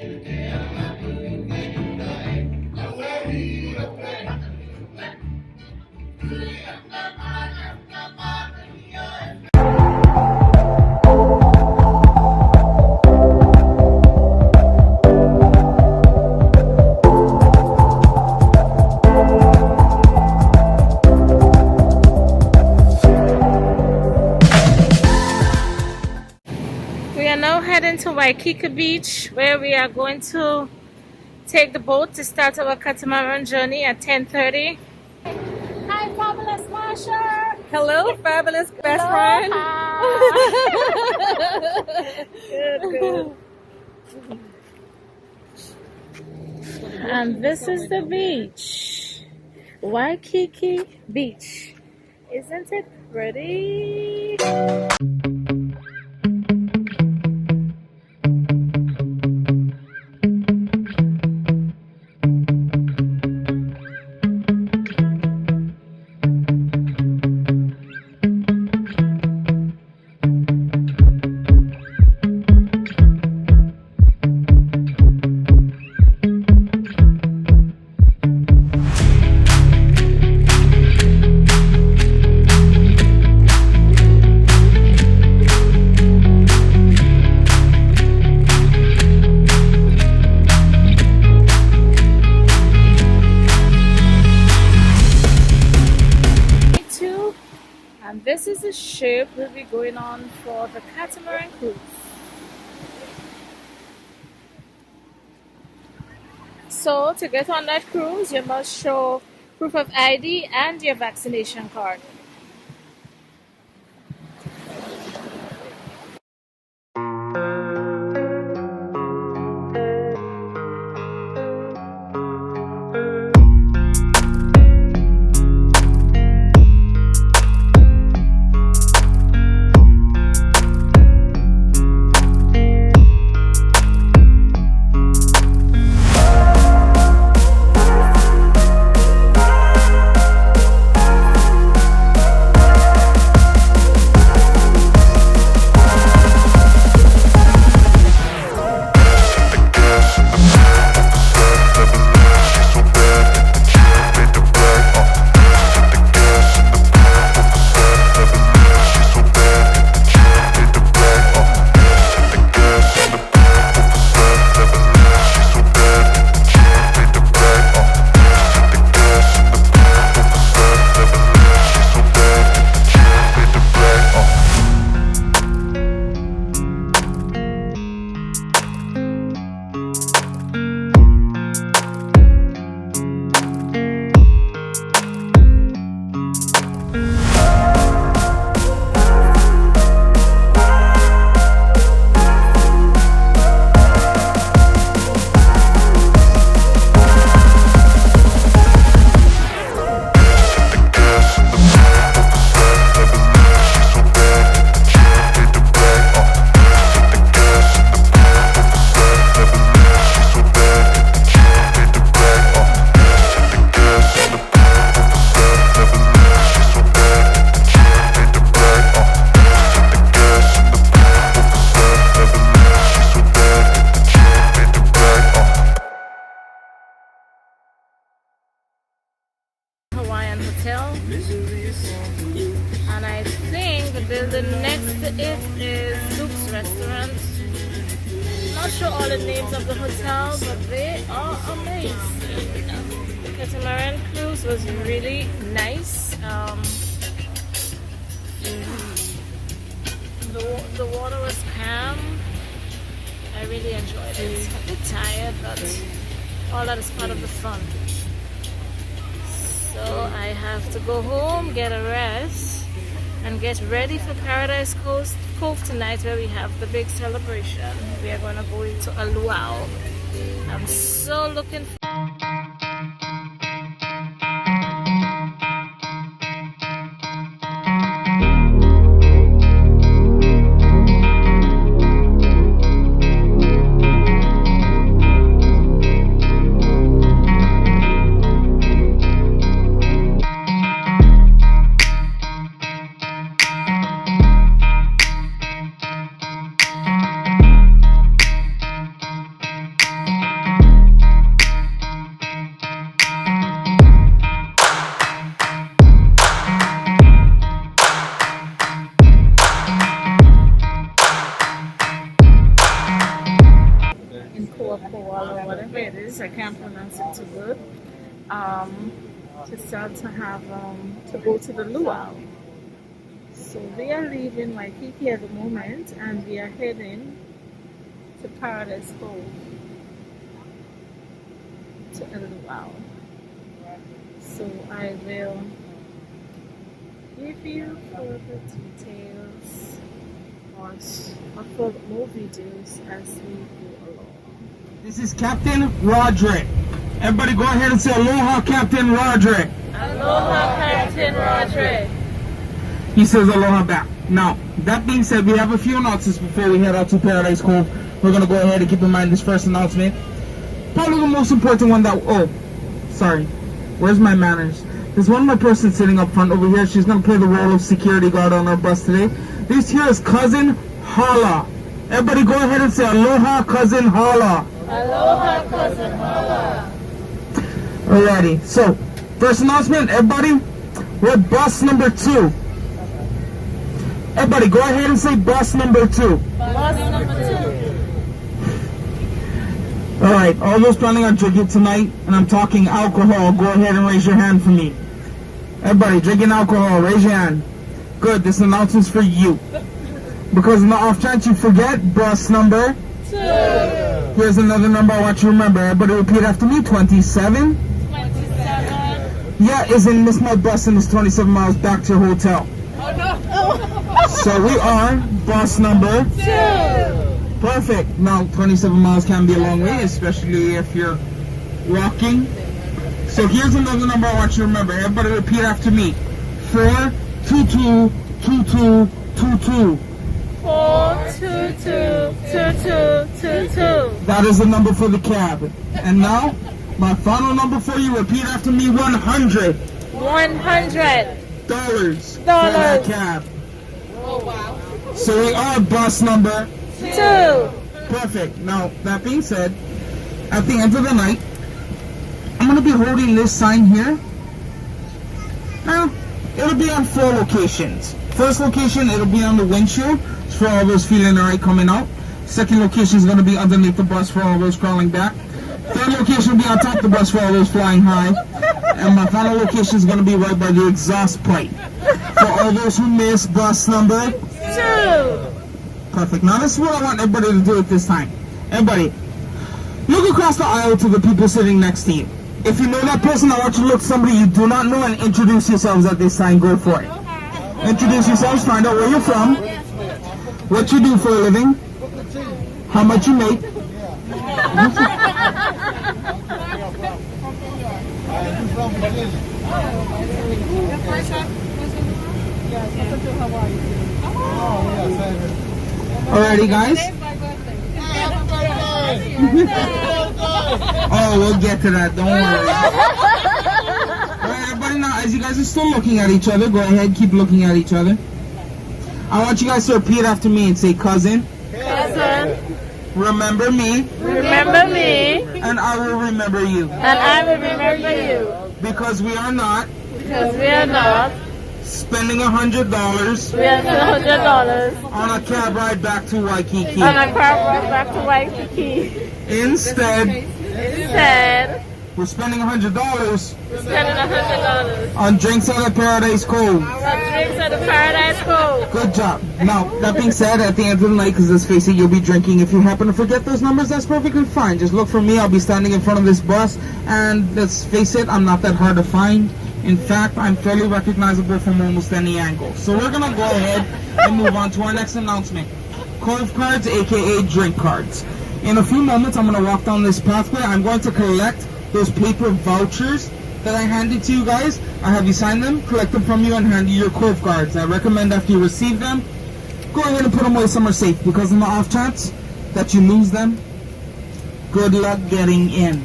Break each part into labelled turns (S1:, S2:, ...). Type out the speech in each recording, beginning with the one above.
S1: We are now heading to Waikiki Beach, where we are going to take the boat to start our catamaran journey at 10:30. Hi, fabulous Marsha.
S2: Hello, fabulous best friend.
S1: Good. And this is the beach, Waikiki Beach. Isn't it pretty? And this is the ship we'll be going on for the catamaran cruise. So to get on that cruise, you must show proof of ID and your vaccination card. Hawaiian hotel, and I think the building next to it is Luke's restaurant. Not sure all the names of the hotel, but they are amazing. The catamaran cruise was really nice. The water was calm. I really enjoyed it. A bit tired, but all that is part of the fun. So I have to go home, get a rest, and get ready for Paradise Cove tonight, where we have the big celebration. We are going to go into a luau. I'm so looking forward. because I can't pronounce it too good. To start to have to go to the luau. So we are leaving Waikiki at the moment, and we are heading to Paradise Cove to a luau. So I will give you further details or upload more videos as we go along.
S3: This is Captain Roderick. Everybody go ahead and say aloha, Captain Roderick.
S1: Aloha, Captain Roderick.
S3: He says aloha back. Now, that being said, we have a few announcements before we head out to Paradise Cove. We're going to go ahead and keep in mind this first announcement. Probably the most important one that... Oh, sorry. Where's my manners? There's one more person sitting up front over here. She's going to play the role of security guard on our bus today. This here is Cousin Hala. Everybody go ahead and say aloha, Cousin Hala.
S1: Aloha, Cousin Hala.
S3: Alrighty, so first announcement, everybody, we're bus number 2. Everybody, go ahead and say bus number 2.
S1: Bus number 2.
S3: Alright, all those planning on drinking tonight, and I'm talking alcohol, go ahead and raise your hand for me. Everybody, drinking alcohol, raise your hand. Good, this announcement's for you. Because in the off chance you forget, bus number
S1: 2.
S3: Here's another number I want you to remember. Everybody repeat after me, 27.
S1: 27.
S3: Yeah, isn't miss my bus and it's 27 miles back to your hotel.
S1: Oh no.
S3: So we are bus number
S1: 2.
S3: Perfect. Now 27 miles can be a long way, especially if you're walking. So here's another number I want you to remember. Everybody repeat after me. 4222222.
S1: 4222222.
S3: That is the number for the cab. And now, my final number for you. Repeat after me. $100.
S1: $100.
S3: For that cab.
S1: Oh wow.
S3: So we are bus number
S1: 2.
S3: Perfect. Now, that being said, at the end of the night, I'm going to be holding this sign here. Now, it'll be on 4 locations. First location, it'll be on the windshield for all those feeling alright coming out. Second location is going to be underneath the bus for all those crawling back. Third location will be on top of the bus for all those flying high. And my final location is going to be right by the exhaust pipe for all those who missed bus number
S1: 2.
S3: Perfect. Now this is what I want everybody to do at this time. Everybody, look across the aisle to the people sitting next to you. If you know that person, I want you to look at somebody you do not know and introduce yourselves at this time. Go for it. Introduce yourselves, find out where you're from, what you do for a living, how much you make. Alrighty, guys. Oh, we'll get to that. Don't worry. Alright, everybody, now as you guys are still looking at each other, go ahead, keep looking at each other. I want you guys to repeat after me and say, cousin.
S1: Cousin.
S3: Remember me.
S1: Remember me.
S3: And I will remember you.
S1: And I will remember you.
S3: Because we are not.
S1: Because we are not.
S3: Spending $100.
S1: We are $100.
S3: On a cab ride back to Waikiki.
S1: On a car ride back to Waikiki.
S3: Instead, we're spending $100.
S1: We're spending $100
S3: on drinks at the Paradise Cove.
S1: on drinks at the Paradise Cove.
S3: Good job. Now, that being said, at the end of the night, because let's face it, you'll be drinking. If you happen to forget those numbers, that's perfectly fine. Just look for me. I'll be standing in front of this bus. And let's face it, I'm not that hard to find. In fact, I'm fairly recognizable from almost any angle. So we're going to go ahead and move on to our next announcement. Cove cards, aka drink cards. In a few moments, I'm going to walk down this pathway. I'm going to collect those paper vouchers that I handed to you guys. I have you sign them, collect them from you, and hand you your Cove cards. I recommend after you receive them, go ahead and put them away somewhere safe, because in the off chance that you lose them, good luck getting in.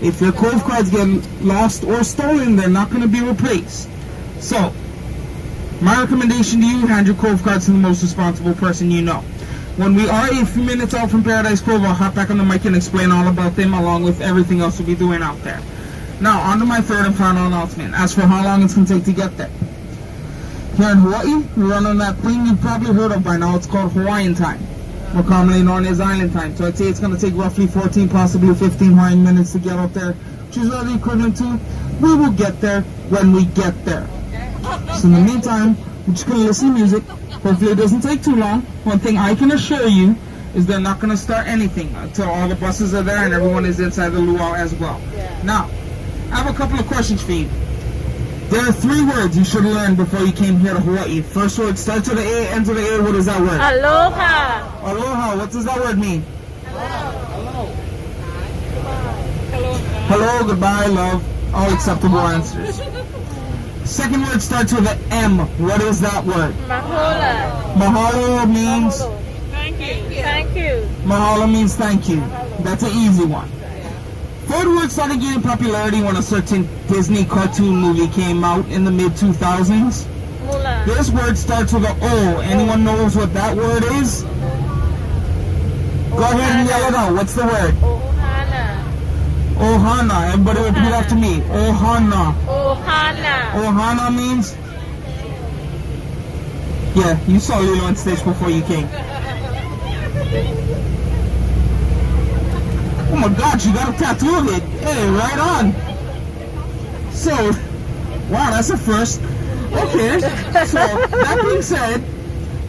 S3: If your Cove cards get lost or stolen, they're not going to be replaced. So, my recommendation to you, hand your Cove cards to the most responsible person you know. When we are a few minutes out from Paradise Cove, I'll hop back on the mic and explain all about them along with everything else we'll be doing out there. Now, on to my third and final announcement. As for how long it's going to take to get there. Here in Hawaii, we run on that thing you've probably heard of by now. It's called Hawaiian time. more commonly known as island time. So I'd say it's going to take roughly 14, possibly 15 Hawaiian minutes to get up there, which is really equivalent to we will get there when we get there. So in the meantime, we're just going to listen to music. Hopefully it doesn't take too long. One thing I can assure you is they're not going to start anything until all the buses are there and everyone is inside the luau as well. Now, I have a couple of questions for you. There are 3 words you should learn before you came here to Hawaii. First word starts with an A, ends with an A. What is that word?
S1: Aloha.
S3: Aloha. What does that word mean?
S1: Hello.
S3: Hello, goodbye, love. All acceptable answers. Second word starts with an M. What is that word?
S1: Mahola.
S3: Mahalo means?
S1: Thank you. Thank you.
S3: Mahalo means thank you. That's an easy one. Third word started gaining popularity when a certain Disney cartoon movie came out in the mid-2000s.
S1: Mula.
S3: This word starts with an O. Anyone knows what that word is? Go ahead and yell it out. What's the word?
S1: Ohana.
S3: Ohana. Everybody repeat after me. Ohana.
S1: Ohana.
S3: Ohana means? Yeah, you saw Lilo on stage before you came. Oh my God, you got a tattoo of it. Hey, right on. So, wow, that's a first. Okay, so that being said,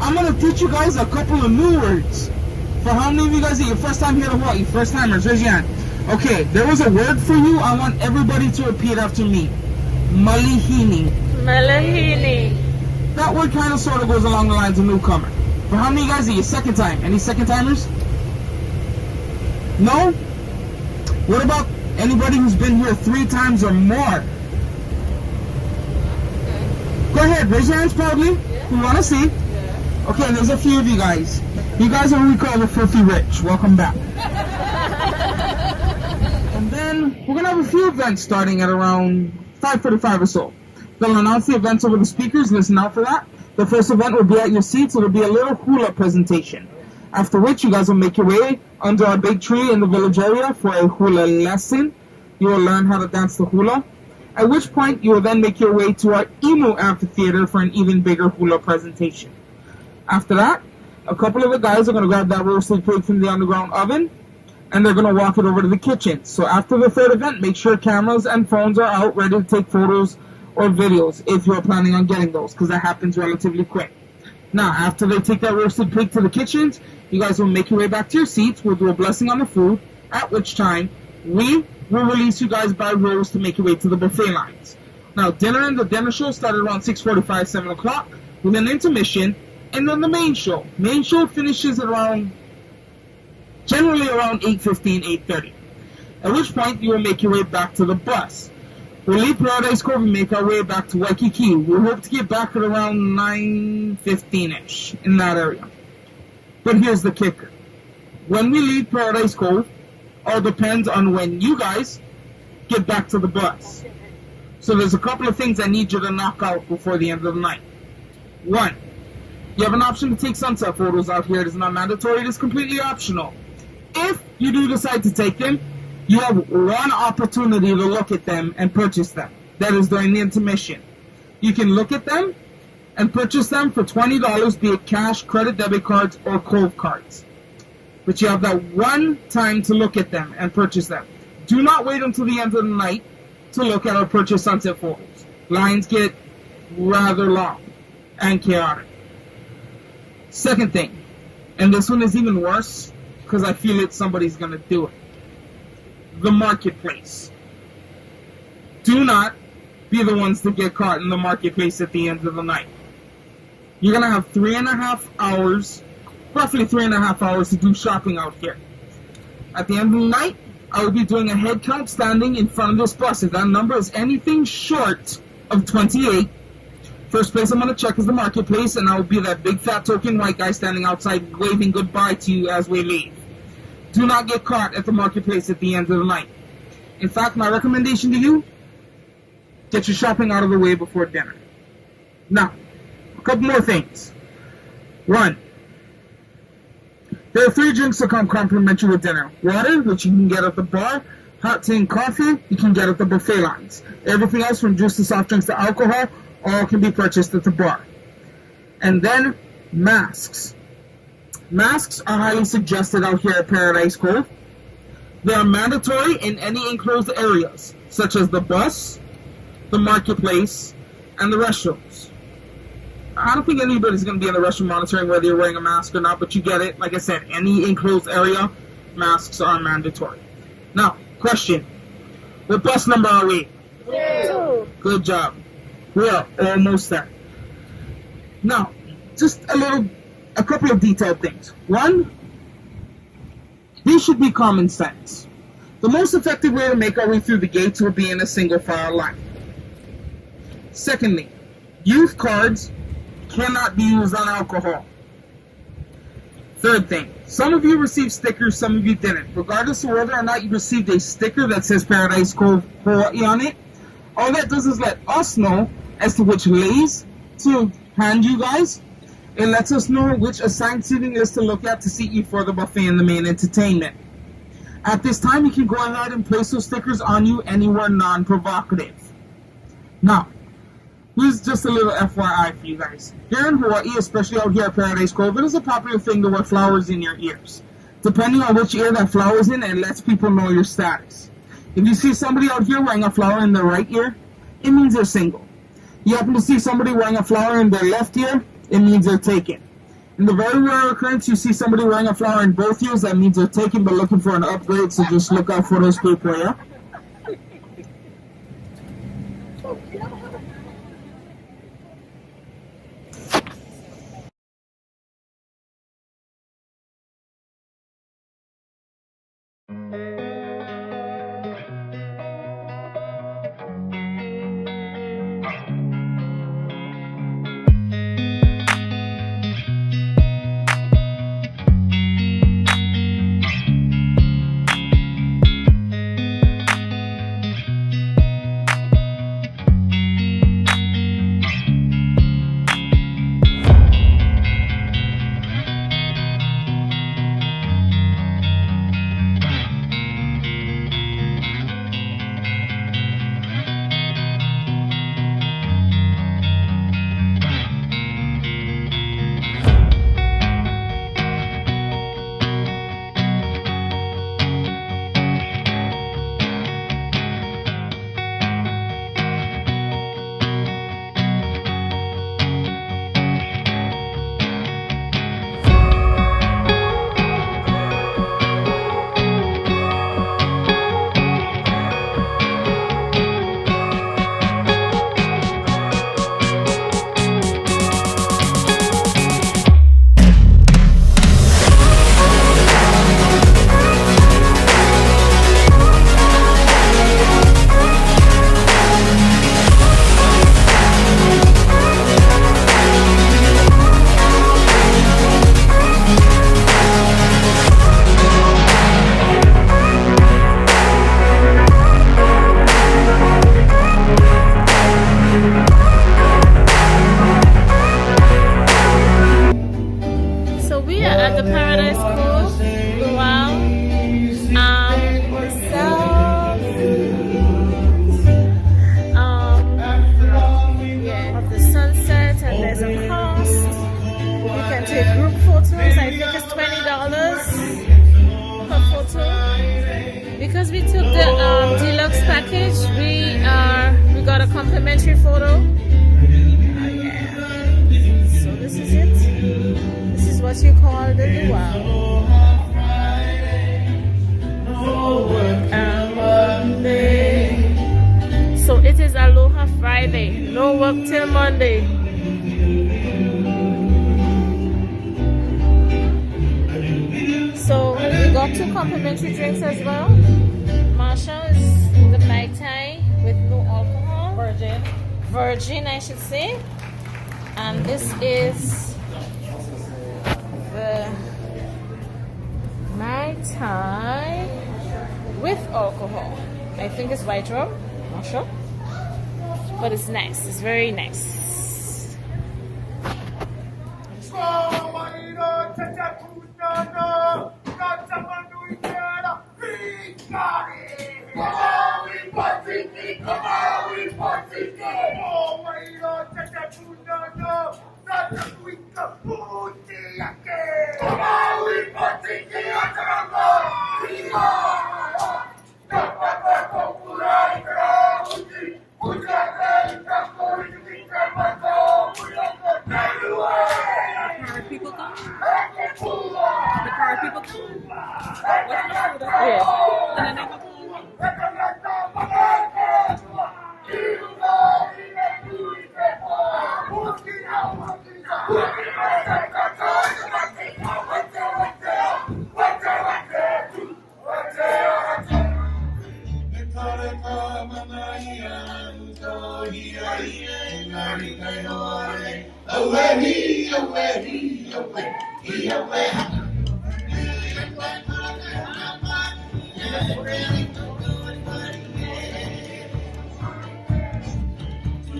S3: I'm going to teach you guys a couple of new words. For how many of you guys are your first time here to Hawaii? First timers, raise your hand. Okay, there was a word for you. I want everybody to repeat after me. Malihini.
S1: Malahini.
S3: That word kind of sort of goes along the lines of newcomer. For how many of you guys are your second time? Any second timers? No? What about anybody who's been here 3 times or more? Go ahead, raise your hands proudly. We want to see. Okay, there's a few of you guys. You guys are what we call the filthy rich. Welcome back. And then we're going to have a few events starting at around 5:45 or so. They'll announce the events over the speakers. Listen out for that. The first event will be at your seats. It'll be a little hula presentation. After which you guys will make your way under a big tree in the village area for a hula lesson. You will learn how to dance the hula. At which point you will then make your way to our Emu amphitheater for an even bigger hula presentation. After that, a couple of the guys are going to grab that roasted pig from the underground oven and they're going to walk it over to the kitchen. So after the third event, make sure cameras and phones are out ready to take photos or videos if you're planning on getting those, because that happens relatively quick. Now, after they take that roasted pig to the kitchens, you guys will make your way back to your seats. We'll do a blessing on the food, at which time we will release you guys by rows to make your way to the buffet lines. Now, dinner and the dinner show started around 6:45, 7 o'clock, with an intermission, and then the main show. Main show finishes around, generally around 8:15, 8:30. At which point, you will make your way back to the bus. We'll leave Paradise Cove and make our way back to Waikiki. We hope to get back at around 9:15-ish, in that area. But here's the kicker. When we leave Paradise Cove, all depends on when you guys get back to the bus. So there's a couple of things I need you to knock out before the end of the night. 1, you have an option to take sunset photos out here. It is not mandatory. It is completely optional. If you do decide to take them, you have one opportunity to look at them and purchase them. That is during the intermission. You can look at them and purchase them for $20, be it cash, credit, debit cards, or Cove cards. But you have that one time to look at them and purchase them. Do not wait until the end of the night to look at or purchase sunset photos. Lines get rather long and chaotic. Second thing, and this one is even worse because I feel it, somebody's going to do it. The marketplace. Do not be the ones to get caught in the marketplace at the end of the night. You're going to have 3.5 hours, roughly 3.5 hours to do shopping out here. At the end of the night, I will be doing a head count standing in front of this bus. If that number is anything short of 28, first place I'm going to check is the marketplace, and I will be that big fat token white guy standing outside waving goodbye to you as we leave. Do not get caught at the marketplace at the end of the night. In fact, my recommendation to you, get your shopping out of the way before dinner. Now, a couple more things. 1, there are 3 drinks that come complimentary with dinner. Water, which you can get at the bar. Hot tea and coffee, you can get at the buffet lines. Everything else from juice to soft drinks to alcohol, all can be purchased at the bar. And then, masks. Masks are highly suggested out here at Paradise Cove. They are mandatory in any enclosed areas, such as the bus, the marketplace, and the restrooms. I don't think anybody's going to be in the restroom monitoring whether you're wearing a mask or not, but you get it. Like I said, any enclosed area, masks are mandatory. Now, question. What bus number are we?
S1: 2.
S3: Good job. We are almost there. Now, just a couple of detailed things. One, these should be common sense. The most effective way to make our way through the gates would be in a single file line. Secondly, youth cards cannot be used on alcohol. Third thing, some of you received stickers, some of you didn't. Regardless of whether or not you received a sticker that says Paradise Cove Hawaii on it, all that does is let us know as to which lays to hand you guys. It lets us know which assigned seating list to look at to seat you for the buffet and the main entertainment. At this time, you can go ahead and place those stickers on you anywhere non-provocative. Now, here's just a little FYI for you guys. Here in Hawaii, especially out here at Paradise Cove, it is a popular thing to wear flowers in your ears. Depending on which ear that flower is in, it lets people know your status. If you see somebody out here wearing a flower in their right ear, it means they're single. You happen to see somebody wearing a flower in their left ear, it means they're taken. In the very rare occurrence you see somebody wearing a flower in both ears, that means they're taken but looking for an upgrade, so just look out for those people, yeah?
S1: Because we took the deluxe package, we got a complimentary photo. Yeah. So this is it. This is what you call the luau. So it is Aloha Friday. No work till Monday. So we got 2 complimentary drinks as well. Marsha is the Mai Tai with no alcohol. Virgin, I should say. And this is the Mai Tai with alcohol. I think it's white rum. Not sure. But it's nice. It's very nice.
S4: Come on!
S2: Curry people too? The curry people too? What's the food?
S1: Yes.
S2: And the name of the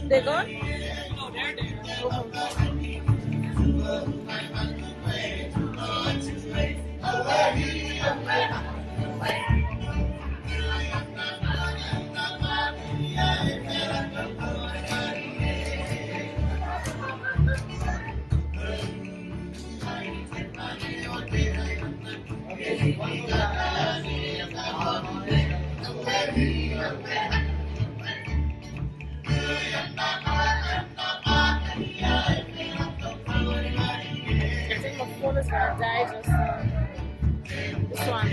S1: They gone?
S2: No, they're there.
S1: I think my phone is gonna die just now. This one.